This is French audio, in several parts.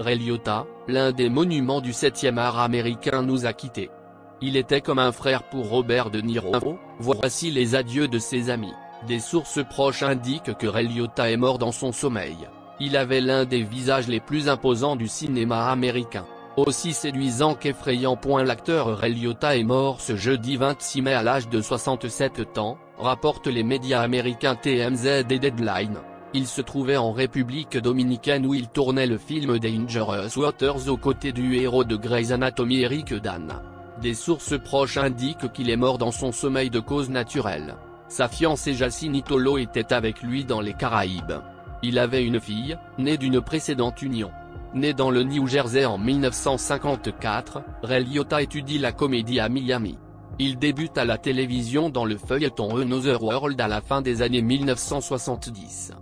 Ray Liotta, l'un des monuments du 7e art américain nous a quittés. Il était comme un frère pour Robert De Niro. Voici les adieux de ses amis. Des sources proches indiquent que Ray Liotta est mort dans son sommeil. Il avait l'un des visages les plus imposants du cinéma américain. Aussi séduisant qu'effrayant. L'acteur Ray Liotta est mort ce jeudi 26 mai à l'âge de 67 ans, rapportent les médias américains TMZ et Deadline. Il se trouvait en République dominicaine où il tournait le film Dangerous Waters aux côtés du héros de Grey's Anatomy Eric Dan. Des sources proches indiquent qu'il est mort dans son sommeil de cause naturelle. Sa fiancée Jacine Itolo était avec lui dans les Caraïbes. Il avait une fille, née d'une précédente union. Né dans le New Jersey en 1954, Ray Liotta étudie la comédie à Miami. Il débute à la télévision dans le feuilleton Another World à la fin des années 1970.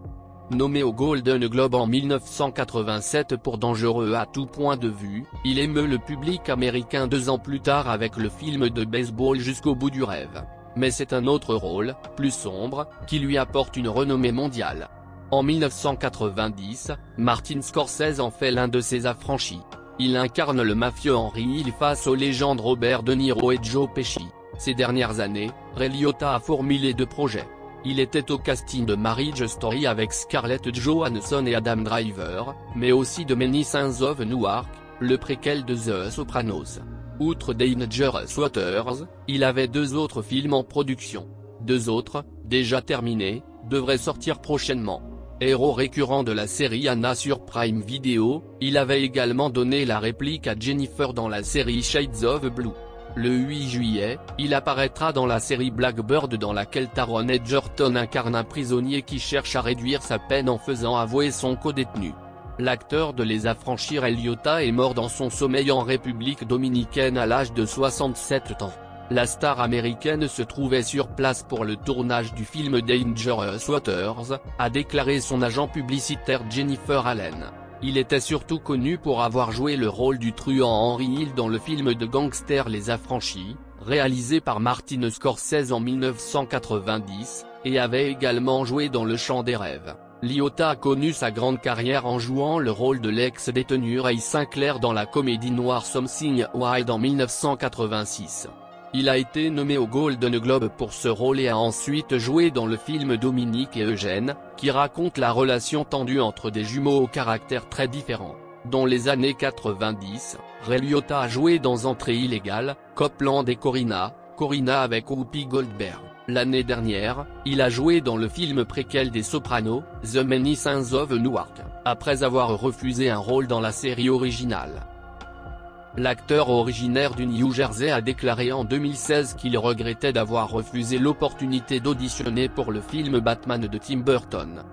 Nommé au Golden Globe en 1987 pour Dangereux à tout point de vue, il émeut le public américain 2 ans plus tard avec le film de baseball Jusqu'au bout du rêve. Mais c'est un autre rôle, plus sombre, qui lui apporte une renommée mondiale. En 1990, Martin Scorsese en fait l'un de ses affranchis. Il incarne le mafieux Henry Hill face aux légendes Robert De Niro et Joe Pesci. Ces dernières années, Ray Liotta a fourmillé de projets. Il était au casting de Marriage Story avec Scarlett Johansson et Adam Driver, mais aussi de Many Saints of Newark, le préquel de The Sopranos. Outre Dangerous Waters, il avait 2 autres films en production. 2 autres, déjà terminés, devraient sortir prochainement. Héros récurrent de la série Anna sur Prime Video, il avait également donné la réplique à Jennifer dans la série Shades of Blue. Le 8 juillet, il apparaîtra dans la série Blackbird dans laquelle Taron Egerton incarne un prisonnier qui cherche à réduire sa peine en faisant avouer son codétenu. L'acteur de Les Affranchis Ray Liotta est mort dans son sommeil en République dominicaine à l'âge de 67 ans. La star américaine se trouvait sur place pour le tournage du film Dangerous Waters, a déclaré son agent publicitaire Jennifer Allen. Il était surtout connu pour avoir joué le rôle du truand Henry Hill dans le film de gangster Les Affranchis, réalisé par Martin Scorsese en 1990, et avait également joué dans Le Chant des rêves. Liotta a connu sa grande carrière en jouant le rôle de l'ex-détenu Ray Sinclair dans la comédie noire Something Wild en 1986. Il a été nommé au Golden Globe pour ce rôle et a ensuite joué dans le film Dominique et Eugène, qui raconte la relation tendue entre des jumeaux au caractère très différents. Dans les années 90, Ray Liotta a joué dans Entrée illégale, Copland et Corina avec Whoopi Goldberg. L'année dernière, il a joué dans le film préquel des Sopranos, The Many Saints of Newark, après avoir refusé un rôle dans la série originale. L'acteur originaire du New Jersey a déclaré en 2016 qu'il regrettait d'avoir refusé l'opportunité d'auditionner pour le film Batman de Tim Burton.